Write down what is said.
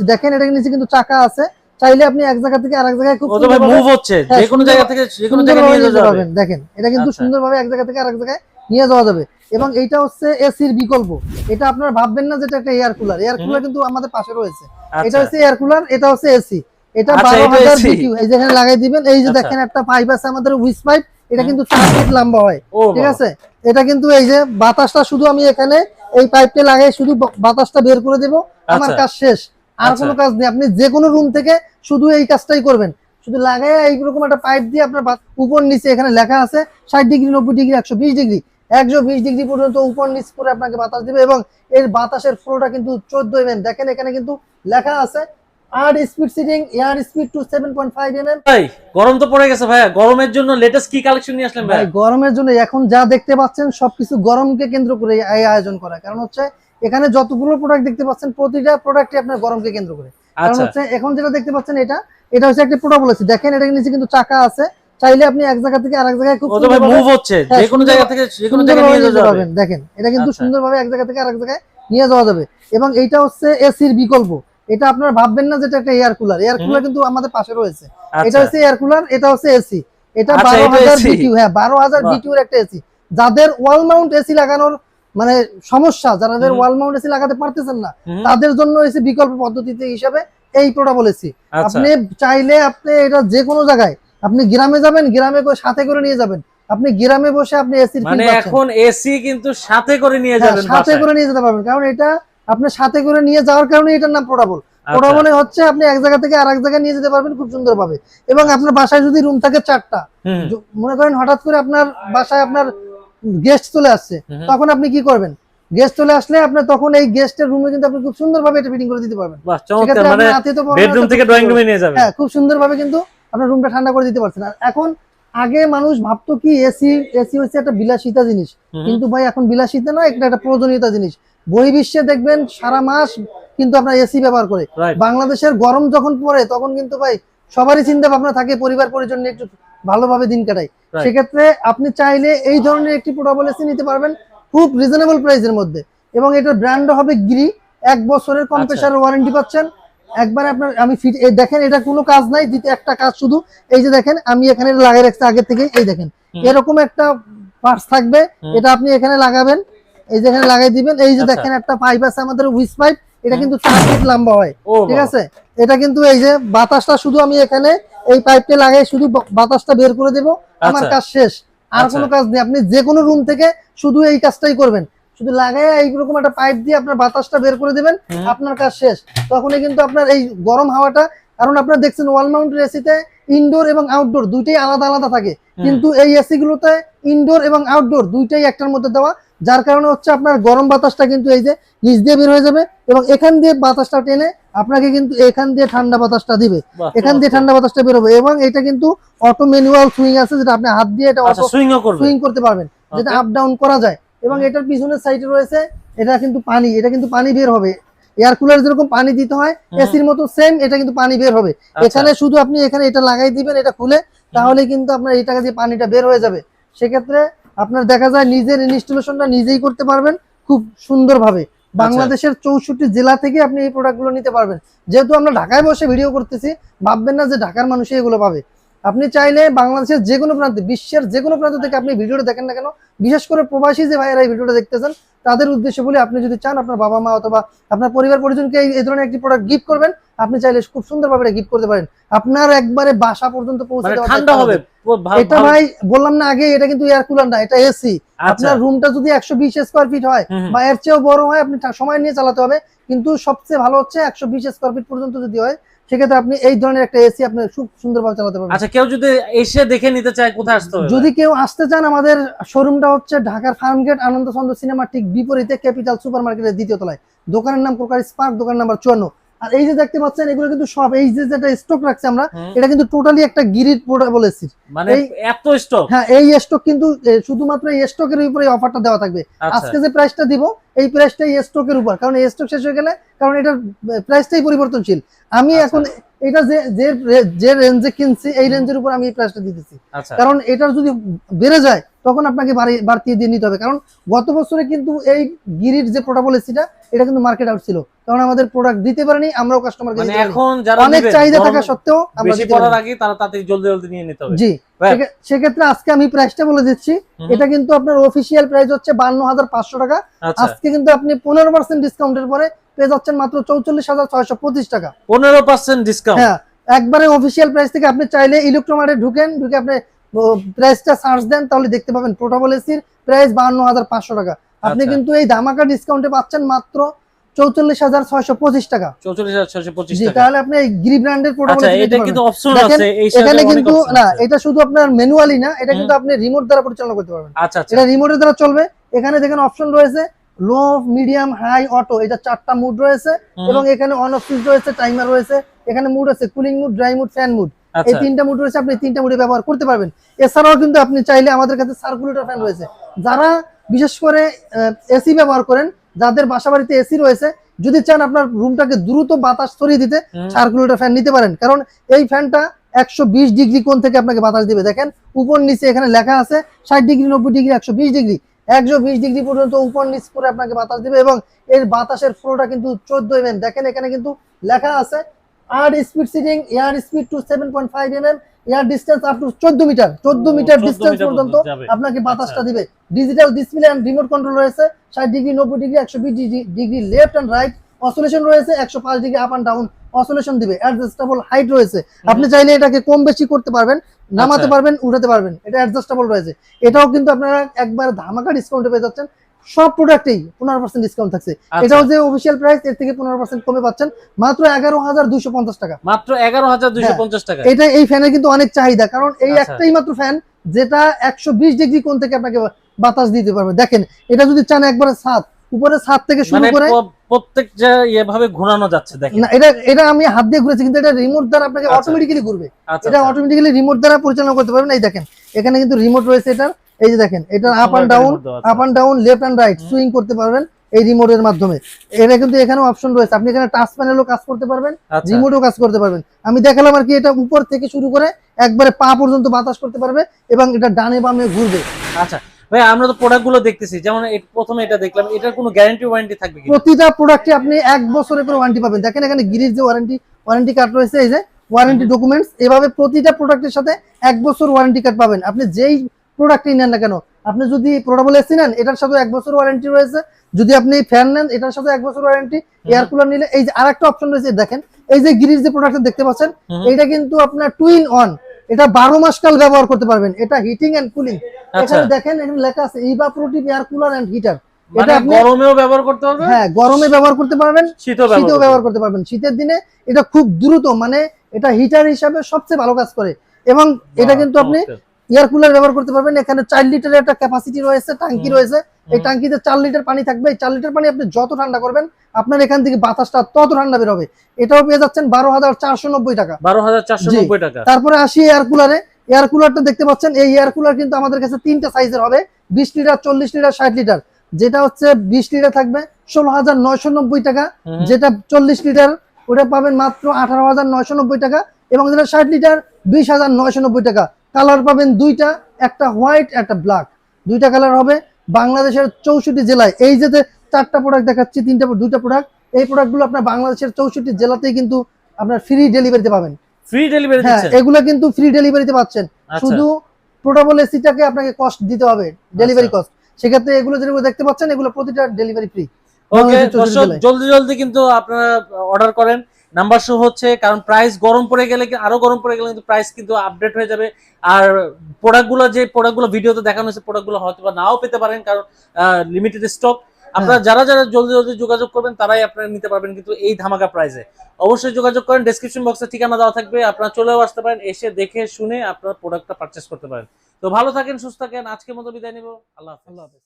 বলেছি, দেখেন এটা নিচে কিন্তু চাকা আছে, চাইলে আপনি এক জায়গা থেকে আরেক জায়গায় খুব সুন্দরভাবে মুভ হচ্ছে, যে কোনো জায়গা থেকে যে কোনো জায়গায় নিয়ে যেতে পারবেন। দেখেন এটা কিন্তু সুন্দরভাবে এক জায়গা থেকে আরেক জায়গায় নিয়ে যাওয়া যাবে। এবং এইটা হচ্ছে এসির বিকল্প। এটা আপনারা ভাববেন না যেটা একটা এয়ার কুলার, এয়ার কুলার কিন্তু আমাদের পাশে রয়েছে। এটা হচ্ছে এয়ার কুলার, এটা হচ্ছে এসি। এটা 12,000 বিটিউ। এই যেখানে লাগাই দিবেন, এই যে দেখেন একটা পাইপ আছে আমাদের হুইস পাইপ, এটা কিন্তু 4 ফিট লম্বা হয়, ঠিক আছে। এটা কিন্তু এই যে বাতাসটা শুধু আমি এখানে এই পাইপটা লাগাই শুধু বাতাসটা বের করে দেব, আমার কাজ শেষ। আর কোনো কাজ নেই, আপনি যে কোনো রুম থেকে শুধু এই কাজটাই করবেন। শুধু লাগাই এইরকম একটা পাইপ দিয়ে আপনার উপর নিচে এখানে লেখা আছে 60 ডিগ্রি, 90 ডিগ্রি, 120 ডিগ্রি, 120 ডিগ্রি পর্যন্ত উপর নিচ করে আপনাকে বাতাস দিবে। এবং এর বাতাসের ফ্লোটা কিন্তু 14 mm। দেখেন এখানে কিন্তু লেখা আছে আর speed setting, air speed to 7.5 mm। ভাই গরম তো পড়ে গেছে ভাইয়া, গরমের জন্য লেটেস্ট কি কালেকশন নিয়ে আসলেন ভাই? গরমের জন্য এখন যা দেখতে পাচ্ছেন সবকিছু গরমকে কেন্দ্র করে এই আয়োজন করা। কারণ হচ্ছে এখানে যতগুলো প্রোডাক্ট দেখতে পাচ্ছেন প্রতিটা প্রোডাক্টই আপনার গরমকে কেন্দ্র করে। কারণ হচ্ছে এখন যেটা দেখতে পাচ্ছেন এটা হচ্ছে একটা প্রোডাক্ট বলেছি, দেখেন এটা নিচে কিন্তু চাকা আছে, চাইলে আপনি এক জায়গা থেকে আরেক জায়গায় খুব সুন্দরভাবে মুভ হচ্ছে, যে কোনো জায়গা থেকে যে কোনো জায়গায় নিয়ে যেতে পারবেন। দেখেন এটা কিন্তু সুন্দরভাবে এক জায়গা থেকে আরেক জায়গায় নিয়ে যাওয়া যাবে। এবং এইটা হচ্ছে এসির বিকল্প। এটা আপনারা ভাববেন না যেটা একটা এয়ার কুলার, এয়ার কুলার কিন্তু আমাদের পাশে রয়েছে। এটা হচ্ছে এয়ার কুলার, এটা হচ্ছে এসি। এটা 12,000 বিটিউ। হ্যাঁ 12,000 বিটিউর একটা এসি। যাদের ওয়াল মাউন্ট এসি লাগানোর মানে সমস্যা, যাদের ওয়াল মাউন্ট এসি লাগাতে পারতেছেন না, তাদের জন্য এসি বিকল্প পদ্ধতিতে হিসাবে এই প্রোডাক্ট বলেছি। আপনি চাইলে আপনি এটা যে কোনো জায়গায়, আপনি গ্রামে যাবেন, গ্রামে সাথে করে নিয়ে যাবেন, আপনি গ্রামে বসে আপনি এসির মানে এখন এসি কিন্তু সাথে করে নিয়ে যাবেন, সাথে করে নিয়ে যেতে পারবেন। কারণ এটা আপনি সাথে করে নিয়ে যাওয়ার কারণে এটার নাম পোর্টেবল। পোর্টেবল হচ্ছে আপনি এক জায়গা থেকে আরেক জায়গায় নিয়ে যেতে পারবেন খুব সুন্দরভাবে। এবং আপনার বাসায় যদি রুম থাকে 4টা, মনে করেন হঠাৎ করে আপনার বাসায় আপনার গেস্ট চলে আসছে, তখন আপনি কি করবেন? গেস্ট চলে আসলে আপনি তখন এই গেস্টের রুমে কিন্তু আপনি খুব সুন্দরভাবে এটা ফিটিং করে দিতে পারবেন। মানে বেডরুম থেকে ড্রয়িং রুমে নিয়ে যাবেন। হ্যাঁ খুব সুন্দরভাবে কিন্তু আপনার রুমটা ঠান্ডা করে দিতে পারছেন। আর এখন আগে মানুষ ভাবতো কি এসি হচ্ছে একটা বিলাসিতা জিনিস, কিন্তু ভাই এখন বিলাসিতা না, একটা প্রয়োজনীয়তা জিনিস। বহির্বিশ্বে দেখবেন সারা মাস কিন্তু আপনার এসি ব্যবহার করে। বাংলাদেশের গরম যখন পড়ে তখন কিন্তু ভাই সবারই চিন্তা ভাবনা থাকে পরিবার পরিজন নিয়ে একটু ভালোভাবে দিন কাটাই। সেক্ষেত্রে আপনি চাইলে এই ধরনের একটি পোর্টেবল এসি নিতে পারবেন খুব রিজনেবল প্রাইসের মধ্যে। এবং এটার ব্র্যান্ড হবে গ্রি, 1 বছরের কম্প্রেসার ওয়ারেন্টি পাচ্ছেন। একবার আপনার আমি দেখেন এটা কোনো কাজ নাই, দিতে একটা কাজ শুধু এই যে দেখেন আমি এখানে লাগিয়ে রাখছি আগে থেকে, এই দেখেন এরকম একটা পার্টস থাকবে, এটা আপনি এখানে লাগাবেন, এই যে এখানে লাগাই দিবেন। এই যে দেখেন একটা পাইপ আছে আমাদের হুইস পাইপ, এটা কিন্তু 4 ফিট লম্বা হয়, ঠিক আছে। এটা কিন্তু এই যে বাতাসটা শুধু আমি এখানে এই পাইপটা লাগাই শুধু বাতাসটা বের করে দেব, আমার কাজ শেষ। আর কোনো কাজ নেই, আপনি যে কোনো রুম থেকে শুধু এই কাজটাই করবেন, শুধু লাগায় এইরকম একটা পাইপ দিয়ে আপনার বাতাসটা বের করে দিবেন, আপনার কাজ শেষ। তখনই কিন্তু আপনার এই গরম হাওয়াটা, কারণ আপনারা দেখছেন ওয়াল মাউন্টের এসিতে ইনডোর এবং আউটডোর দুইটাই আলাদা আলাদা থাকে, কিন্তু এই এসি গুলোতে ইনডোর এবং আউটডোর দুইটাই একটার মধ্যে দেওয়া, যার কারণে হচ্ছে আপনার গরম বাতাসটা কিন্তু এই যে নিচ দিয়ে বের হয়ে যাবে এবং এখান দিয়ে বাতাসটা টেনে আপনাকে কিন্তু এখান দিয়ে ঠান্ডা বাতাসটা দিবে, এখান দিয়ে ঠান্ডা বাতাসটা বের হবে। এবং এটা কিন্তু অটো ম্যানুয়াল সুইং আছে, যেটা আপনি হাত দিয়ে এটা অটো সুইং করতে পারবেন, যেটা আপ ডাউন করা যায়। এবং এটার পিছনের সাইডে রয়েছে এটা কিন্তু পানি, এটা কিন্তু পানি বের হবে, এয়ার কুলার যেরকম পানি দিতে হয় এসির মতো সেম এটা কিন্তু পানি বের হবে। এখানে শুধু আপনি এখানে এটা লাগাই দিবেন, এটা খুলে, তাহলে কিন্তু আপনার এই টাকা দিয়ে পানিটা বের হয়ে যাবে। সেক্ষেত্রে আপনার দেখা যায় নিজের ইনস্টলেশনটা নিজেই করতে পারবেন খুব সুন্দরভাবে। বাংলাদেশের 64 জেলা থেকে আপনি এই প্রোডাক্টগুলো নিতে পারবেন। যেহেতু আমরা ঢাকায় বসে ভিডিও করতেছি, ভাববেন না যে ঢাকার মানুষই এগুলো পাবে। আপনি চাইলে বাংলাদেশের যে কোনো প্রান্তে, বিশ্বের যে কোনো প্রান্ত থেকে আপনি ভিডিওটা দেখেন না কেন, বিশেষ করে প্রবাসী যে ভাইয়েরা এই ভিডিওটা দেখতেছেন তাদের উদ্দেশ্যে বলে, আপনি যদি চান আপনার বাবা মা অথবা আপনার পরিবার পরিজনকে এই ধরনের একটি প্রোডাক্ট গিফট করবেন, আপনি চাইলে খুব সুন্দরভাবে এটা গিফট করতে পারেন, আপনার একবারে বাসা পর্যন্ত পৌঁছে দেওয়া ঠান্ডা হবে। এটা ভাই বললাম না আগে, এটা কিন্তু এয়ার কুলার না, এটা এসি। আপনার রুমটা যদি 120 স্কয়ার ফিট হয় বা এর চেয়েও বড় হয়, আপনি সময় নিয়ে চালাতে হবে, কিন্তু সবচেয়ে ভালো হচ্ছে 120 স্কয়ার ফিট পর্যন্ত যদি হয়, সেক্ষেত্রে আপনি এই ধরনের একটা এসি আপনি খুব সুন্দরভাবে চালাতে পারবেন। আচ্ছা কেউ যদি এসে দেখে নিতে চায় কোথায় আসতে হবে? যদি কেউ আসতে চান, আমাদের শোরুমটা হচ্ছে ঢাকার ফার্মগেট আনন্দ চন্দ্র সিনেমা ঠিক বিপরীতে ক্যাপিটাল সুপার মার্কেটের 2য় তলায়। দোকানের নাম কোকারি স্পার্ক, দোকান নাম্বার 54। আর এই যে দেখতে পাচ্ছেন এগুলো কিন্তু সব এই যে যেটা স্টক রাখছি আমরা, এটা কিন্তু টোটালি একটা গিরিড পোর্টেবল এসি। মানে এত স্টক? হ্যাঁ এই স্টক কিন্তু শুধুমাত্র এই স্টকের উপরে অফারটা দেওয়া থাকবে। আজকে যে প্রাইসটা দিব এই প্রাইসটাই স্টকের উপর, কারণ এই স্টক শেষ হয়ে গেলে, কারণ এটার প্রাইসটাই পরিবর্তনশীল। আমি এখন এটা যে রেঞ্জে কিনছি এই রেঞ্জের উপর আমি এই প্রাইসটা দিতেছি। আচ্ছা কারণ এটার যদি বেড়ে যায় তখন আপনাকে বাড়তি দিয়ে নিতে হবে, কারণ গত বছরে কিন্তু এই গিরির যে পোর্টেবল এসিটা এটা কিন্তু মার্কেট আউট ছিল, কারণ আমাদের প্রোডাক্ট দিতে পারেনি, আমরাও কাস্টমারকে মানে দিতে পারিনি। এখন যারা অনেক নেবেন, চাহিদা গরম থাকা সত্ত্বেও আমরা বেশি দিতে পড়ার পারিনি। আগে তারা তাড়াতাড়ি জলদি জলদি নিয়ে নিতে হবে। জি, ভাই, সেক্ষেত্রে আজকে আমি প্রাইসটা বলে দিচ্ছি। এটা কিন্তু আপনার অফিসিয়াল প্রাইস হচ্ছে 52,500 টাকা। আচ্ছা আজকে কিন্তু আপনি 15% ডিসকাউন্টের পরে পেয়ে যাচ্ছেন মাত্র 44,625 টাকা। 15% ডিসকাউন্ট। হ্যাঁ, একবারে অফিসিয়াল প্রাইস থেকে আপনি চাইলে ইলেকট্রোমার্টে ঢুকে আপনি প্রাইসটা সার্চ দেন, তাহলে দেখতে পাবেন পোর্টেবল এসির প্রাইস 52,500 টাকা। আপনি আচ্ছা। কিন্তু এই ধামাকা ডিসকাউন্টে পাচ্ছেন মাত্র 44,625 টাকা। 44,625 জি, টাকা। তাহলে আপনি এই গিরি ব্র্যান্ডের পোর্টেবল আচ্ছা, এসি এটা নিতে কিন্তু পারবেন। অপশন দেখেন, আছে, এই এখানে সাথে অনেক কিন্তু অপশন না, আছে। এটা শুধু আপনার ম্যানুয়ালি না, এটা কিন্তু আপনি রিমোট দ্বারা পরিচালনা করতে পারবেন। আচ্ছা আচ্ছা এটা রিমোটের দ্বারা চলবে। এখানে দেখেন অপশন রয়েছে লো, মিডিয়াম, হাই, অটো, এটা 4টা মুড রয়েছে এবং এখানে অন অফ সুইচ রয়েছে, টাইমার রয়েছে, এখানে মুড আছে cooling mood, dry mood, fan mood. এই আচ্ছা 3টা মুড রয়েছে, আপনি 3টা মুডে ব্যবহার করতে পারবেন। এছাড়াও কিন্তু আপনি চাইলে আমাদের কাছে সার্কুলেটর ফ্যান রয়েছে। যারা বিশেষ করে এসি ব্যবহার করেন, যাদের বাসা বাড়িতে এসি রয়েছে, যদি চান আপনার রুমটাকে দ্রুত বাতাস ছড়িয়ে দিতে, সার্কুলেটর ফ্যান নিতে পারেন। কারণ এই ফ্যানটা 120 ডিগ্রি কোণ থেকে আপনাকে বাতাস দিবে। দেখেন উপর নিচে এখানে লেখা আছে 60 ডিগ্রি, 90 ডিগ্রি, 120 ডিগ্রি। 120 ডিগ্রি পর্যন্ত উপর নিচ করে আপনাকে বাতাস দিবে এবং এর বাতাসের ফ্লোটা কিন্তু 14 mm। দেখেন এখানে কিন্তু লেখা আছে আর speed setting, air speed to 7.5 mm, air distance up to 14 metre. 14 metre 14 distance metre পর্যন্ত যাবে। আপনাকে বাতাসটা আচ্ছা। দিবে। Digital display and remote control রয়েছে। 60 degree, 90 degree, 120 degree left and right oscillation রয়েছে। 105 degree up and down oscillation দিবে। Adjustable height রয়েছে, আপনি চাইলে এটাকে কম বেশি করতে পারবেন, নামাতে আচ্ছা। পারবেন, উঠাতে পারবেন। এটা অ্যাডজাস্টেবল রয়েছে। এটাও কিন্তু আপনারা একবার ধামাকা ডিসকাউন্টে পেয়ে যাচ্ছেন। সব প্রোডাক্টেই 15% ডিসকাউন্ট থাকছে। আচ্ছা। এটাও যে অফিসিয়াল প্রাইস, এর থেকে 15% কমে পাচ্ছেন মাত্র 11,250 টাকা। মাত্র 11,250 টাকা। এটা এই ফ্যানের কিন্তু অনেক চাহিদা, কারণ এই আচ্ছা। একটাই মাত্র ফ্যান যেটা 120 ডিগ্রি কোণ থেকে আপনাকে বাতাস দিতে পারবে। দেখেন এটা যদি চান একবারে ছাদ, উপরে ছাদ থেকে শুরু মানে করে প্রত্যেক এভাবে ঘোরানো যাচ্ছে দেখেন। না, এটা আমি হাত দিয়ে ঘুরেছি, কিন্তু এটা রিমোট দ্বারা আপনাকে আচ্ছা। অটোমেটিক্যালি ঘুরবে। আচ্ছা এটা আচ্ছা। অটোমেটিক্যালি রিমোট দ্বারা পরিচালনা করতে পারবেন। এই দেখেন এখানে কিন্তু রিমোট রয়েছে এটার। এই যে দেখেন এটা up and down, up and down, left and right swing করতে পারবেন এই রিমোটের মাধ্যমে। এটা কিন্তু এখানেও অপশন রয়েছে, আপনি এখানে টাচ প্যানেলও কাজ করতে পারবেন, আচ্ছা। রিমোটও কাজ করতে পারবেন। আমি দেখালাম আর কি, এটা উপর থেকে শুরু করে একবারে পা পর্যন্ত বাতাস করতে পারবে এবং এটা ডানে বামে ঘুরবে। আচ্ছা ভাই, আমরা তো প্রোডাক্ট গুলো দেখতেছি, যেমন প্রথমে এটা দেখলাম, এটার কোনো গ্যারান্টি ওয়ারেন্টি থাকবে কি? প্রতিটা প্রোডাক্টে আপনি 1 বছরের করে ওয়ারেন্টি পাবেন। দেখেন এখানে গিরির যে ওয়ারেন্টি কার্ড রয়েছে, এই যে ওয়ারেন্টি ডকুমেন্টস, এভাবে প্রতিটা প্রোডাক্টের সাথে 1 বছর ওয়ারেন্টি কার্ড পাবেন। আপনি যেই প্রোডাক্টই নেন না কেন, আপনি যদি পোর্টেবল এসি নেন এটার সাথে 1 বছর ওয়ারেন্টি রয়েছে, যদি আপনি ফ্যান নেন এটার সাথে 1 বছর ওয়ারেন্টি, এয়ার কুলার নিলে এই যে আরেকটা অপশন রয়েছে দেখেন, এই যে গিরির যে প্রোডাক্ট দেখতে পাচ্ছেন, এটা কিন্তু আপনার টুইন অন, এটা 12 মাস কাল ব্যবহার করতে পারবেন। এটা হিটিং এন্ড কুলিং। এখানে দেখেন এখানে লেখা আছে evaporative air cooler and heater. মানে গরমেও ব্যবহার করতে পারবেন, হ্যাঁ গরমে ব্যবহার করতে পারবেন, শীতেও ব্যবহার করতে পারবেন। শীতের দিনে এটা খুব দ্রুত, মানে এটা হিটার হিসাবে সবচেয়ে ভালো কাজ করে। এবং এটা কিন্তু আপনি এয়ার কুলার ব্যবহার করতে পারবেন। এখানে 4 লিটারের একটা ক্যাপাসিটি রয়েছে, টাঙ্কি রয়েছে। এই টাঙ্কিতে 4 লিটার পানি থাকবে। এই 4 লিটার পানি আপনি যত ঠান্ডা করবেন আপনার এখান থেকে বাতাসটা তত ঠান্ডা বের হবে। এটাও পেয়ে যাচ্ছেন 12,490 টাকা। 12,490 টাকা। তারপরে আসি এয়ার কুলারে। এয়ার কুলারটা দেখতে পাচ্ছেন, এই এয়ার কুলার কিন্তু আমাদের কাছে 3টা সাইজের হবে, 20 লিটার, 40 লিটার, 60 লিটার। যেটা হচ্ছে 20 লিটার থাকবে 16,990 টাকা, যেটা 40 লিটার ওটা পাবেন মাত্র 18,990 টাকা, এবং যেটা 60 লিটার 20,990 টাকা। কালার পাবেন দুইটা, একটা হোয়াইট একটা ব্ল্যাক, দুইটা কালার হবে। বাংলাদেশের 64 জেলায়, এই যে 4টা প্রোডাক্ট দেখাচ্ছি, 2টা প্রোডাক্ট, এই প্রোডাক্টগুলো আপনার বাংলাদেশের 64 জেলাতেই কিন্তু আপনার ফ্রি ডেলিভারিতে পাবেন। ফ্রি ডেলিভারি হ্যাঁ, দিচ্ছেন? এগুলো কিন্তু ফ্রি ডেলিভারিতে পাচ্ছেন। শুধু পোর্টেবল এসিটাকে আপনাকে কস্ট দিতে হবে, ডেলিভারি কস্ট। সেক্ষেত্রে এগুলো যেগুলো দেখতে পাচ্ছেন এগুলো প্রতিটা ডেলিভারি ফ্রি। ওকে দর্শক, জলদি জলদি কিন্তু আপনারা অর্ডার করেন। নাম্বার শো হচ্ছে, কারণ প্রাইস গরম পড়ে গেলে, আরো গরম পড়ে গেলে কিন্তু প্রাইস কিন্তু আপডেট হয়ে যাবে। আর প্রোডাক্টগুলো ভিডিওতে দেখানো হয়েছে, প্রোডাক্টগুলো হয়তো বা নাও পেতে পারেন, কারণ লিমিটেড স্টক। আপনারা যারা যারা জলদি জলদি যোগাযোগ করবেন তারাই আপনারা নিতে পারবেন কিন্তু এই ধামাকা প্রাইসে। অবশ্যই যোগাযোগ করেন, ডেসক্রিপশন বক্সে ঠিকানা দেওয়া থাকবে, আপনারা চলেও আসতে পারেন, এসে দেখে শুনে আপনারা প্রোডাক্টটা পারচেস করতে পারেন। তো ভালো থাকেন, সুস্থ থাকেন, আজকের মতো বিদায় নিব। আল্লাহ হাফেজ।